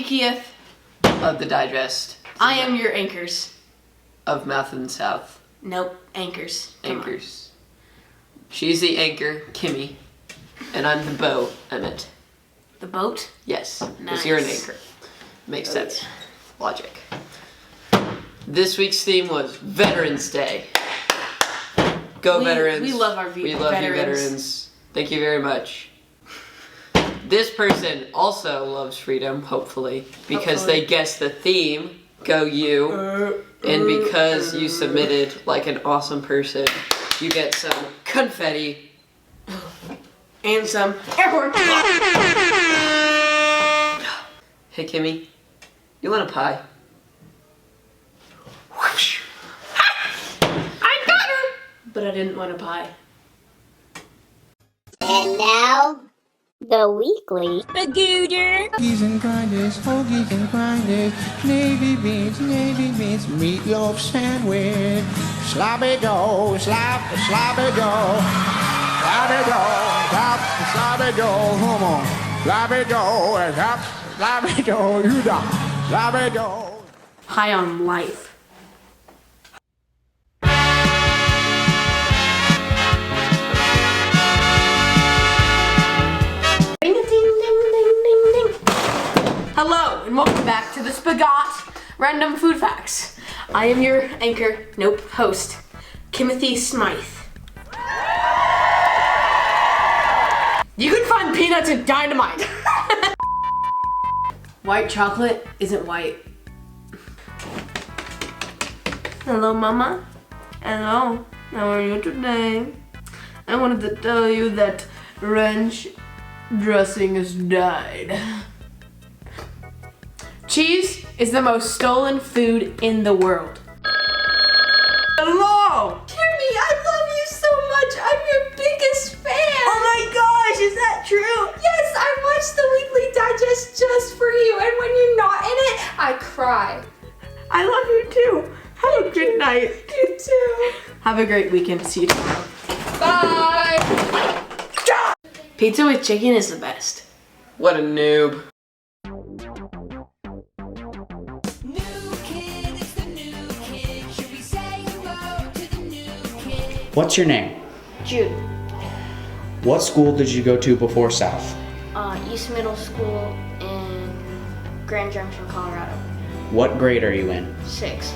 Kikieth of the Digest. I am your anchors. Of Mouth in the South. Nope, anchors. Come Anchors. She's the anchor, Kimmy, and I'm the boat, Emmett. The boat? Yes, because Nice. you're an anchor. Makes sense. Logic. This week's theme was Veterans Day. Go veterans. We love our We love you, veterans. Thank you very much. This person also loves freedom, hopefully, because they guessed the theme. Go you. And because you submitted like an awesome person, you get some confetti. And some airport. Hey, Kimmy. You want a pie? I got her! But I didn't want a pie. And now, the weekly. Hoagies and grinders, hoagies and grinders, navy beans, meatloaf sandwich, sloppy dough, sloppy dough, sloppy dough, sloppy dough, come on, sloppy dough, sloppy dough, you got sloppy dough. High on life. Ding, ding, ding, ding, ding, ding. Hello, and welcome back to the Spagat Random Food Facts. I am your anchor, host, Kimothy Smythe. You can find peanuts at Dynamite. White chocolate isn't white. Hello, Mama. Hello. How are you today? I wanted to tell you that ranch dressing has died. Cheese is the most stolen food in the world. Hello! Kimmy, I love you so much. I'm your biggest fan. Oh my gosh, is that true? Yes, I watch the Weekly Digest just for you, and when you're not in it, I cry. I love you too. Have a good night. You too. Have a great weekend. See you tomorrow. Bye. Pizza with chicken is the best. What a noob. What's your name? Jude, What school did you go to before South? East Middle School in Grand Junction, Colorado. What grade are you in? 6.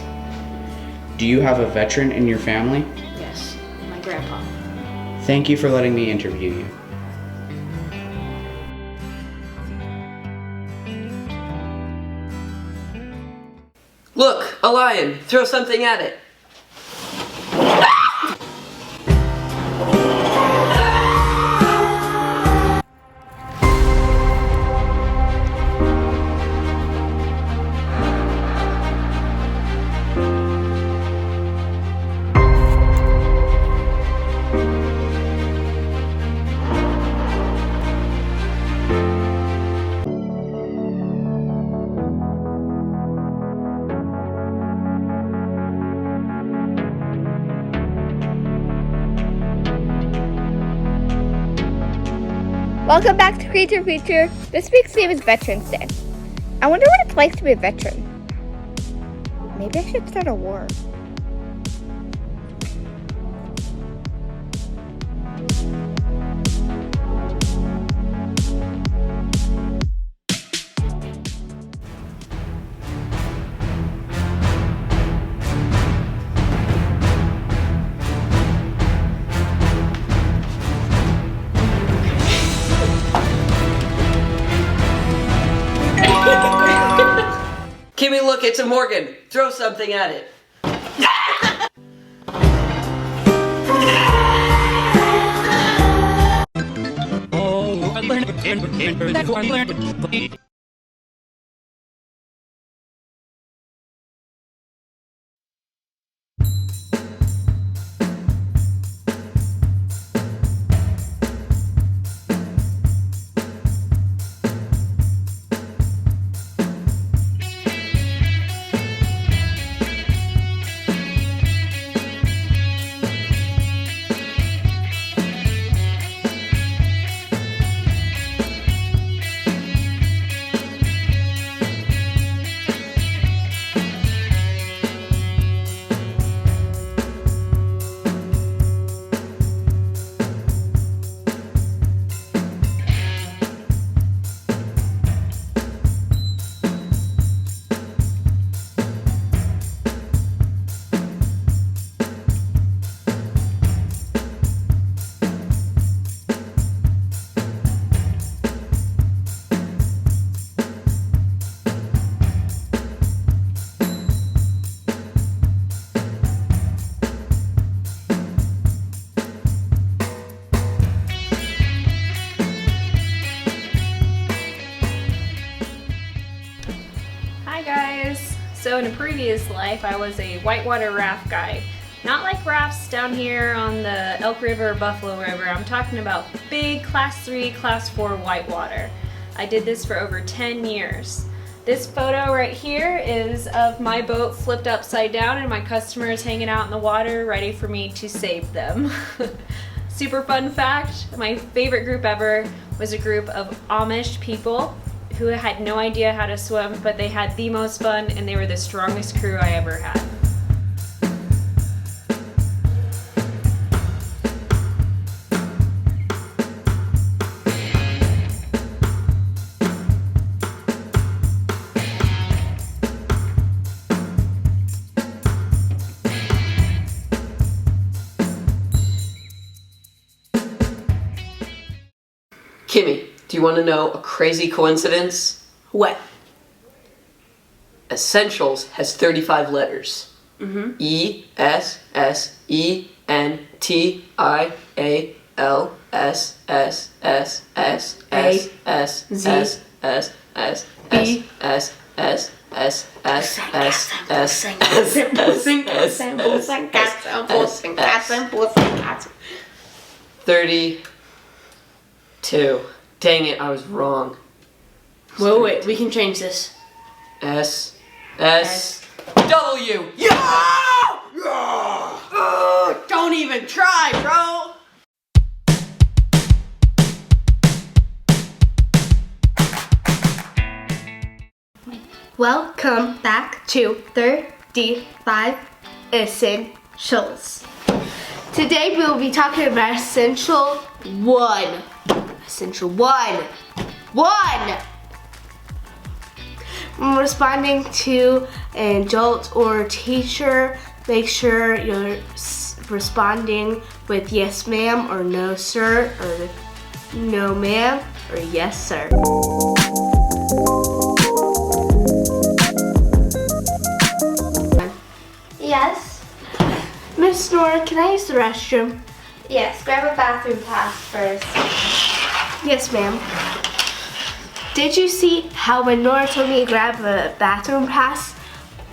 Do you have a veteran in your family? Yes, my grandpa. Thank you for letting me interview you. Look, a lion. Throw something at it. Welcome back to Creature Feature. This week's theme is Veterans Day. I wonder what it's like to be a veteran. Maybe I should start a war. Kimmy, look, it's a Morgan. Throw something at it. in a previous life, I was a whitewater raft guide. Not like rafts down here on the Elk River or Buffalo River. I'm talking about big Class 3, Class 4 whitewater. I did this for over 10 years. This photo right here is of my boat flipped upside down and my customers hanging out in the water ready for me to save them. Super fun fact, my favorite group ever was a group of Amish people who had no idea how to swim, but they had the most fun and they were the strongest crew I ever had. Kimmy, do you want to know a crazy coincidence? What? Essentials has 35 letters. E-S-S-E-N-T-I-A-L-S-S-S-S-S-S-S-S-S-S-S-32. Dang it, I was wrong. Wait, we can change this. S-S-W! Don't even try, bro! Welcome back to 35 Essentials. Today we will be talking about Essential 1. Essential 1. When responding to an adult or teacher, make sure you're responding with yes ma'am or no sir or no ma'am or yes sir. Yes? Miss Nora, can I use the restroom? Yes, grab a bathroom pass first. Yes, ma'am. Did you see how when Nora told me to grab a bathroom pass,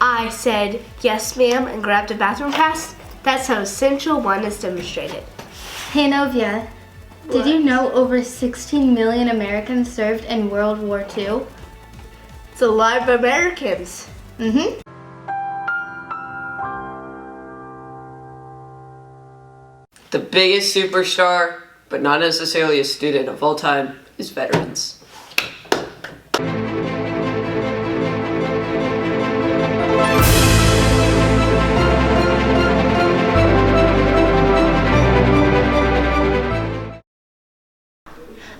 I said yes, ma'am, and grabbed a bathroom pass? That's how Essential 1 is demonstrated. Hey Novia, did you know over 16 million Americans served in World War II? It's a lot of Americans. The biggest superstar, but not necessarily a student of all time, is veterans.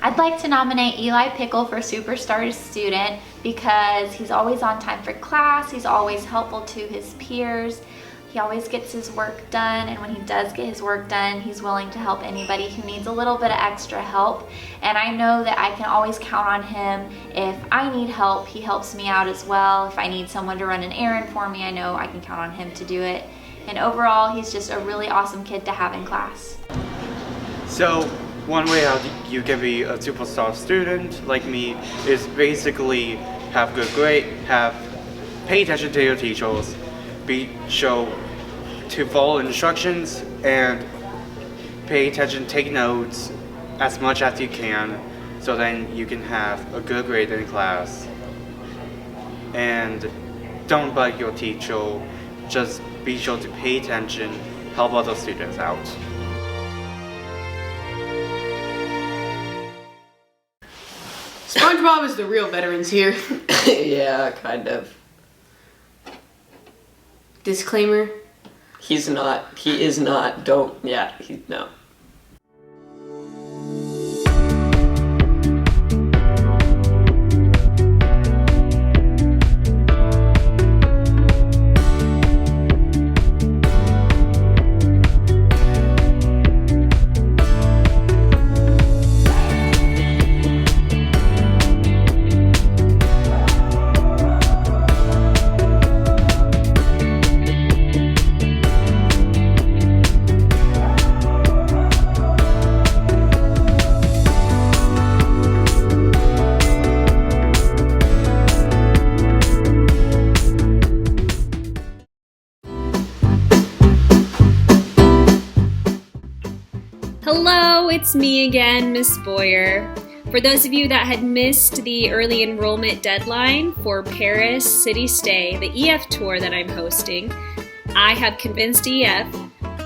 I'd like to nominate Eli Pickle for Superstar Student because he's always on time for class, he's always helpful to his peers, he always gets his work done, and when he does get his work done, he's willing to help anybody who needs a little bit of extra help. And I know that I can always count on him. If I need help, he helps me out as well. If I need someone to run an errand for me, I know I can count on him to do it. And overall, he's just a really awesome kid to have in class. So, one way how you can be a superstar student like me is basically have good grade, pay attention to your teachers, be sure to follow instructions, and pay attention, take notes as much as you can, so then you can have a good grade in class. And don't bug your teacher, just be sure to pay attention, help other students out. SpongeBob is the real veterans here. Yeah, kind of. Disclaimer. He's not. He is not. Don't. Yeah, no. Hello, it's me again, Miss Boyer. For those of you that had missed the early enrollment deadline for Paris City Stay, the EF tour that I'm hosting, I have convinced EF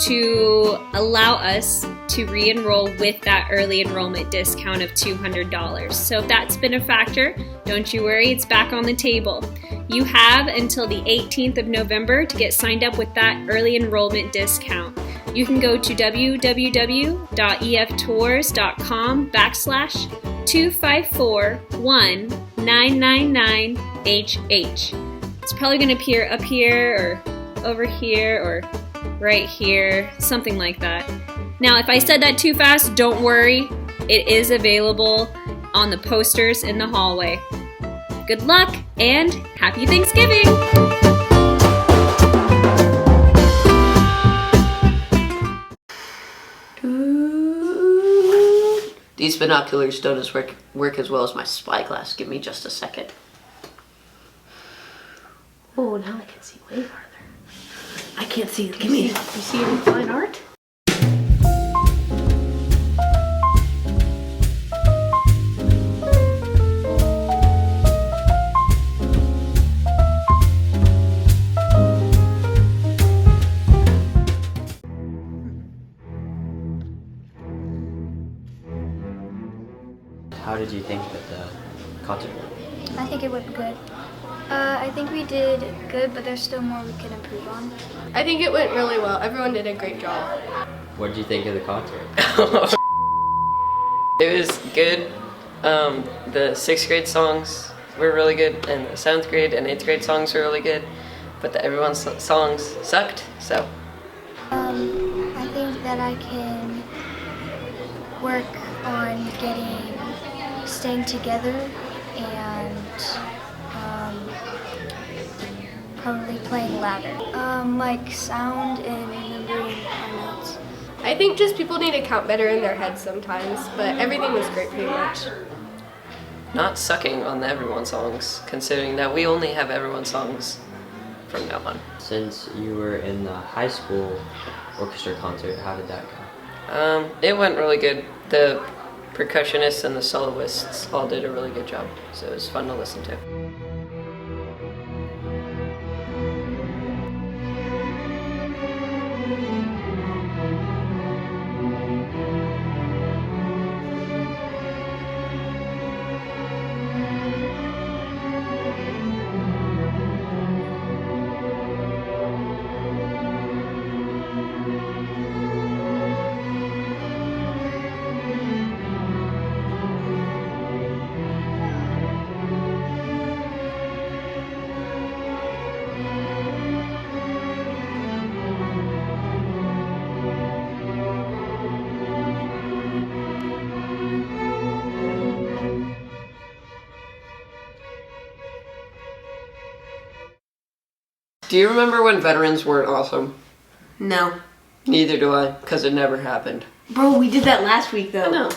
to allow us to re-enroll with that early enrollment discount of $200. So if that's been a factor, don't you worry, it's back on the table. You have until the 18th of November to get signed up with that early enrollment discount. You can go to www.eftours.com/2541999HH. It's probably going to appear up here or over here or right here, something like that. Now, if I said that too fast, don't worry. It is available on the posters in the hallway. Good luck and happy Thanksgiving! These binoculars don't work as well as my spyglass. Give me just a second. Oh, now I can see way farther. I can't see. Give me. You see any fine art? How did you think that the concert went? I think it went good. I think we did good, but there's still more we can improve on. I think it went really well. Everyone did a great job. What did you think of the concert? It was good. The 6th grade songs were really good, and the 7th grade and 8th grade songs were really good, but everyone's songs sucked, so. I think that I can work on staying together and probably playing louder. Like sound and remembering our notes. I think just people need to count better in their heads sometimes, but everything was great pretty much. Not sucking on the Everyone songs, considering that we only have Everyone songs from now on. Since you were in the high school orchestra concert, how did that go? It went really good. The percussionists and the soloists all did a really good job, so it was fun to listen to. Do you remember when veterans weren't awesome? No. Neither do I, because it never happened. Bro, we did that last week though. No.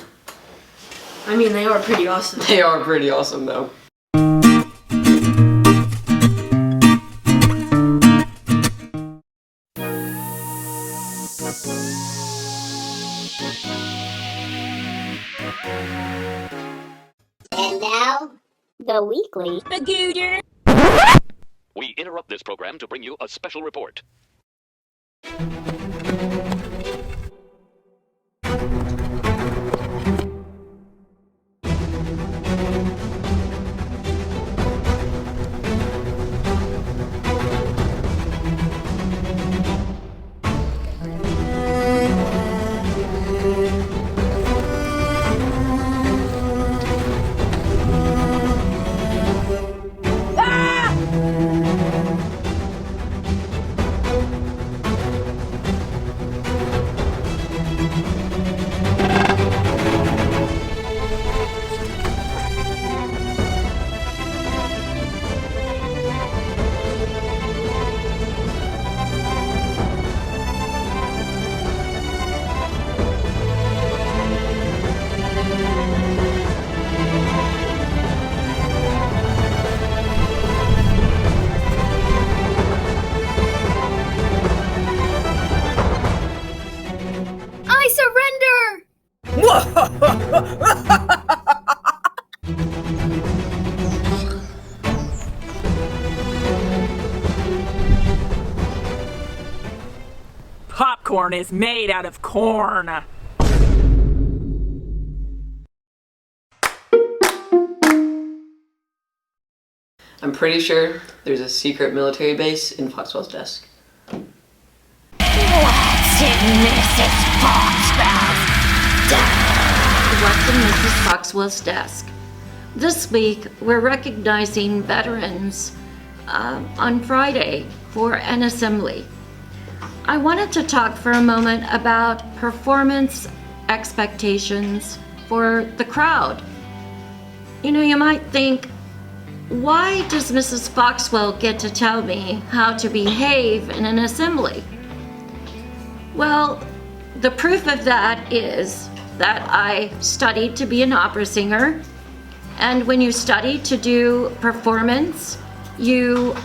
I mean, they are pretty awesome. They are pretty awesome though. And now, the weekly. We interrupt this program to bring you a special report. Popcorn is made out of corn. I'm pretty sure there's a secret military base in Foxwell's desk. What's in Mrs. Foxwell's desk? This week, we're recognizing veterans on Friday for an assembly. I wanted to talk for a moment about performance expectations for the crowd. You know, you might think, why does Mrs. Foxwell get to tell me how to behave in an assembly? Well, the proof of that is that I studied to be an opera singer, and when you study to do performance, you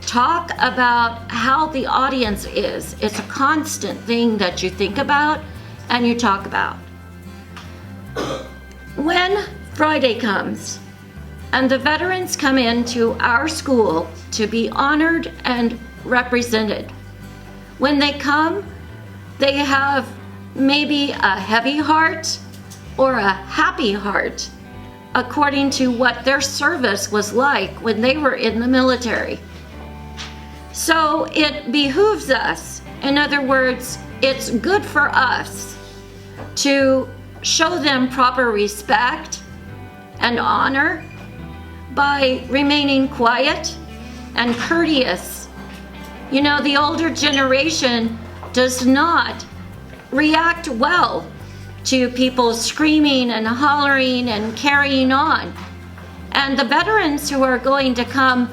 talk about how the audience is. It's a constant thing that you think about and you talk about. When Friday comes, and the veterans come into our school to be honored and represented. When they come, they have maybe a heavy heart or a happy heart, according to what their service was like when they were in the military. So it behooves us, in other words, it's good for us to show them proper respect and honor by remaining quiet and courteous. You know, the older generation does not react well to people screaming and hollering and carrying on. And the veterans who are going to come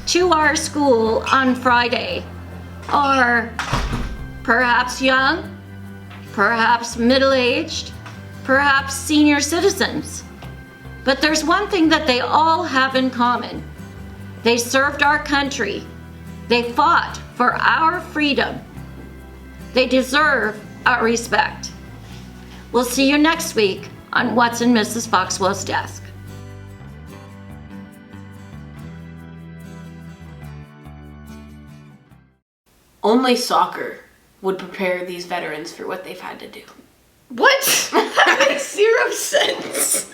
to our school on Friday are perhaps young, perhaps middle-aged, perhaps senior citizens. But there's one thing that they all have in common. They served our country. They fought for our freedom. They deserve our respect. We'll see you next week on What's in Mrs. Foxwell's Desk. Only soccer would prepare these veterans for what they've had to do. What? That makes zero sense.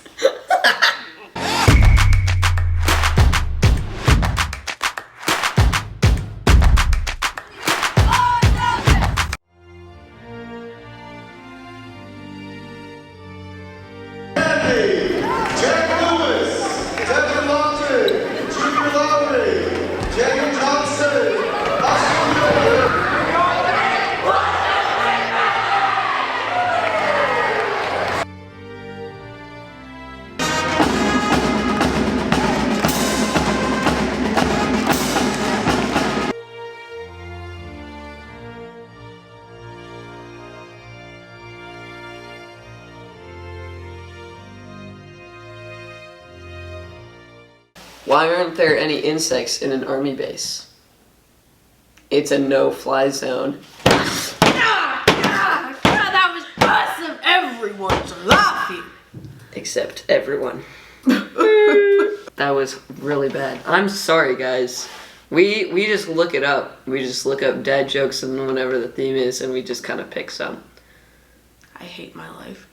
Why aren't there any insects in an army base? It's a no-fly zone. That was awesome! Everyone's laughing! Except everyone. That was really bad. I'm sorry, guys. We just look it up. We just look up dad jokes and whatever the theme is, and we just kind of pick some. I hate my life.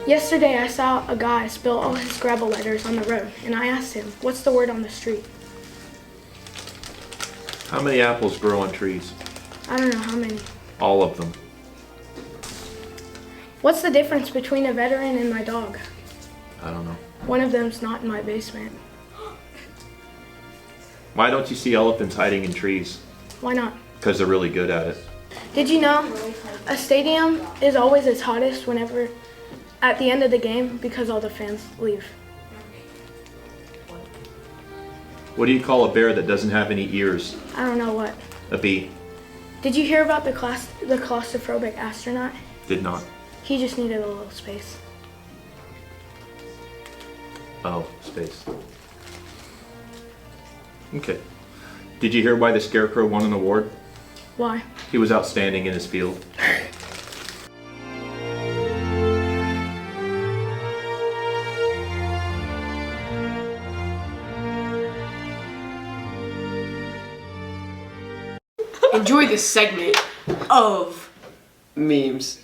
Yesterday I saw a guy spill all his Scrabble letters on the road, and I asked him, what's the word on the street? How many apples grow on trees? I don't know how many. All of them. What's the difference between a veteran and my dog? I don't know. One of them's not in my basement. Why don't you see elephants hiding in trees? Why not? Because they're really good at it. Did you know a stadium is always its hottest whenever at the end of the game because all the fans leave? What do you call a bear that doesn't have any ears? I don't know what. A bee. Did you hear about the claustrophobic astronaut? Did not. He just needed a little space. Oh, space. Okay. Did you hear why the Scarecrow won an award? Why? He was outstanding in his field. enjoy this segment of memes.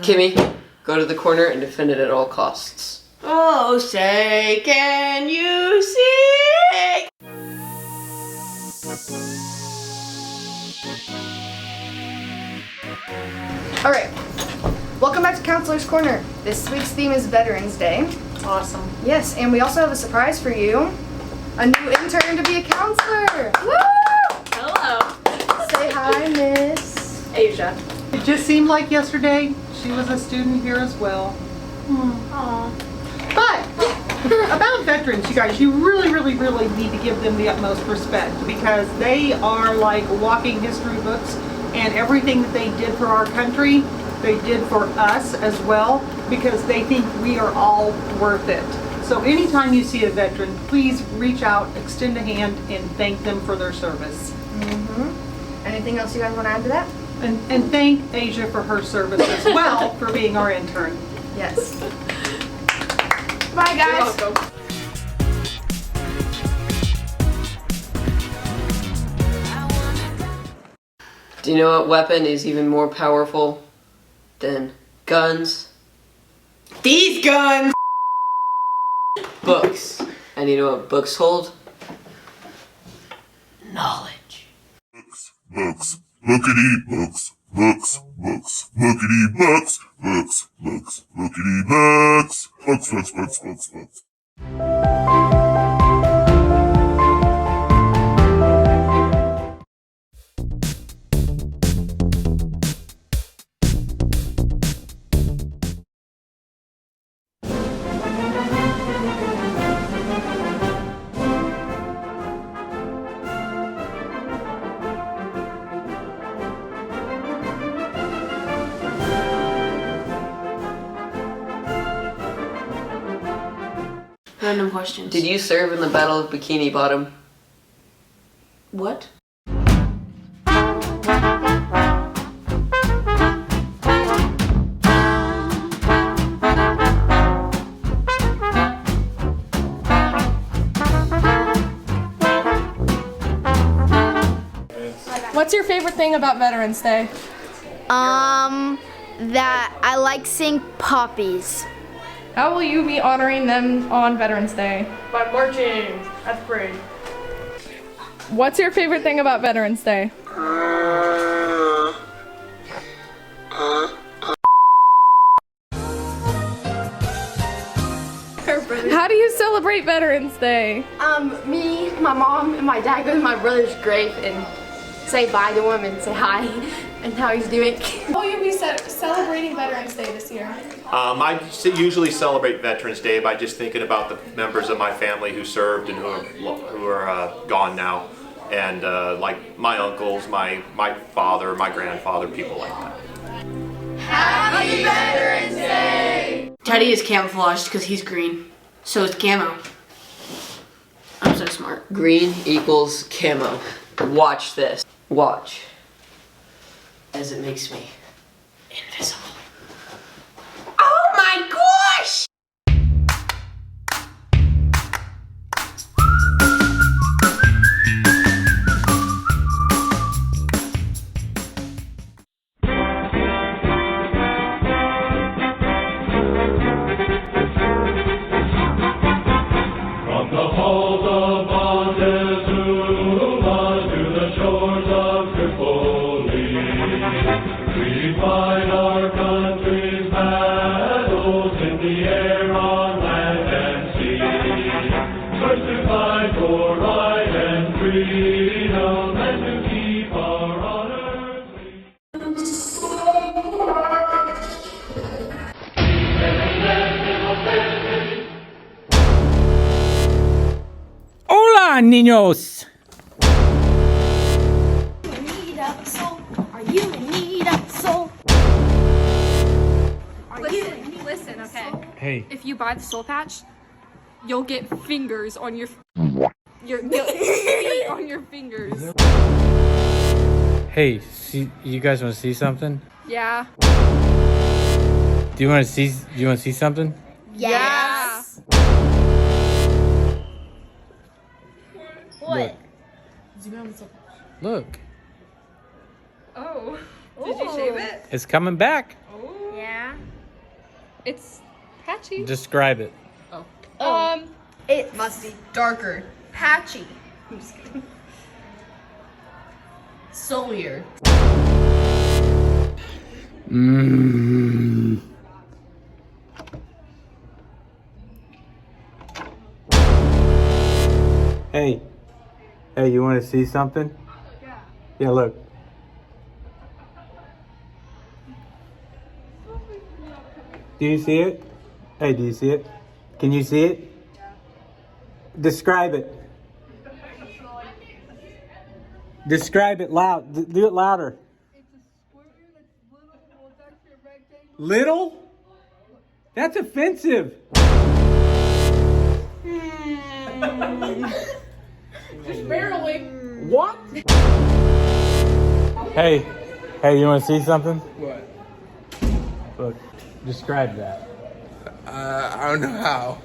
Kimmy, go to the corner and defend it at all costs. Oh, say, can you see? Alright, welcome back to Counselor's Corner. This week's theme is Veterans Day. Awesome. Yes, and we also have a surprise for you. A new intern to be a counselor. Woo! Hello. Say hi, Miss Asia. It just seemed like yesterday she was a student here as well. Aww. But about veterans, you guys, you really need to give them the utmost respect because they are like walking history books, and everything that they did for our country, they did for us as well because they think we are all worth it. So anytime you see a veteran, please reach out, extend a hand, and thank them for their service. Anything else you guys want to add to that? And thank Asia for her service as well for being our intern. Yes. Bye, guys. You're welcome. Do you know what weapon is even more powerful than guns? These guns! Books. And you know what books hold? Knowledge. Books. Bookity books. Books. Books. Bookity books. Books. Books. Bookity books. Books. Books. Books. Books. Books. Random questions. Did you serve in the Battle of Bikini Bottom? What? What's your favorite thing about Veterans Day? That I like seeing poppies. How will you be honoring them on Veterans Day? By marching. That's great. What's your favorite thing about Veterans Day? How do you celebrate Veterans Day? Me, my mom, and my dad go to my brother's grave and say bye to him and say hi and how he's doing. How will you be celebrating Veterans Day this year? I usually celebrate Veterans Day by just thinking about the members of my family who served and who are gone now, and like my uncles, my father, my grandfather, people like that. Happy Veterans Day! Teddy is camouflaged because he's green. So is camo. I'm so smart. Green equals camo. Watch this. Watch. As it makes me invisible. Oh my gosh! niños? Are you in need of soul? Listen, okay? Hey. If you buy the soul patch, you'll get fingers on your feet on your fingers. Hey, you guys want to see something? Yeah. Do you want to see something? Yes. What? Look. Oh. Did you shave it? It's coming back. Yeah. It's patchy. Describe it. It must be darker. Patchy. I'm just kidding. Soulier. Mmm. Hey. Hey, you want to see something? Yeah. Yeah, look. Do you see it? Hey, do you see it? Can you see it? Describe it. Describe it loud. Do it louder. Little? That's offensive. Just barely. What? Hey, you want to see something? What? Look, describe that. I don't know how.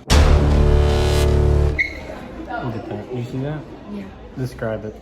Look at that. You see that? Yeah. Describe it.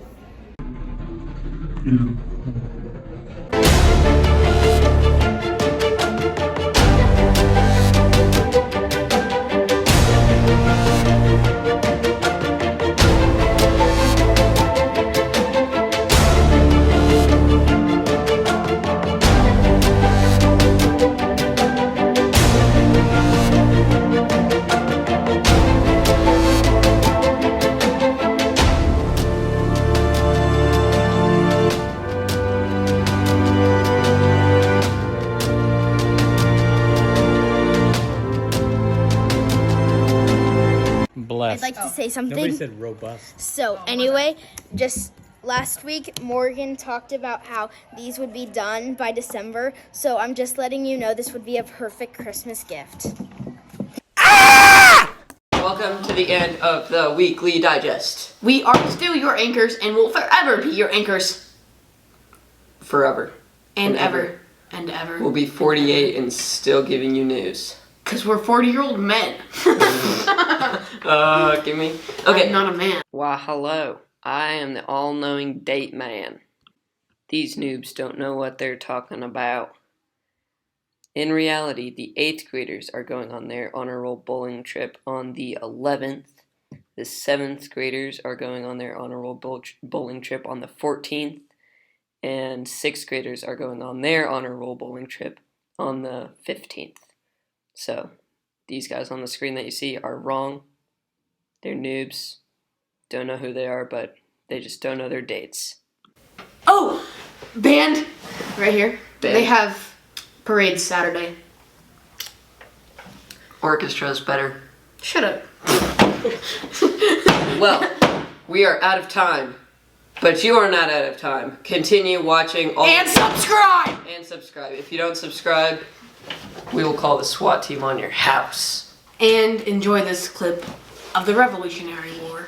I'd like to say something. Nobody said robust. So anyway, just last week Morgan talked about how these would be done by December. So I'm just letting you know this would be a perfect Christmas gift. Welcome to the end of the weekly digest. We are still your anchors and will forever be your anchors. Forever. And ever. And ever. We'll be 48 and still giving you news. Because we're 40-year-old men. Give me. Okay. I'm not a man. Why, hello. I am the all-knowing date man. These noobs don't know what they're talking about. In reality, the 8th graders are going on their honor roll bowling trip on the 11th. The 7th graders are going on their honor roll bowling trip on the 14th. And 6th graders are going on their honor roll bowling trip on the 15th. So, these guys on the screen that you see are wrong. They're noobs. Don't know who they are, but they just don't know their dates. Oh! Band! Right here. Band. They have parades Saturday. Orchestra's better. Shut up. Well, we are out of time. But you are not out of time. Continue watching all And subscribe! And subscribe. If you don't subscribe, we will call the SWAT team on your house. And enjoy this clip of the Revolutionary War.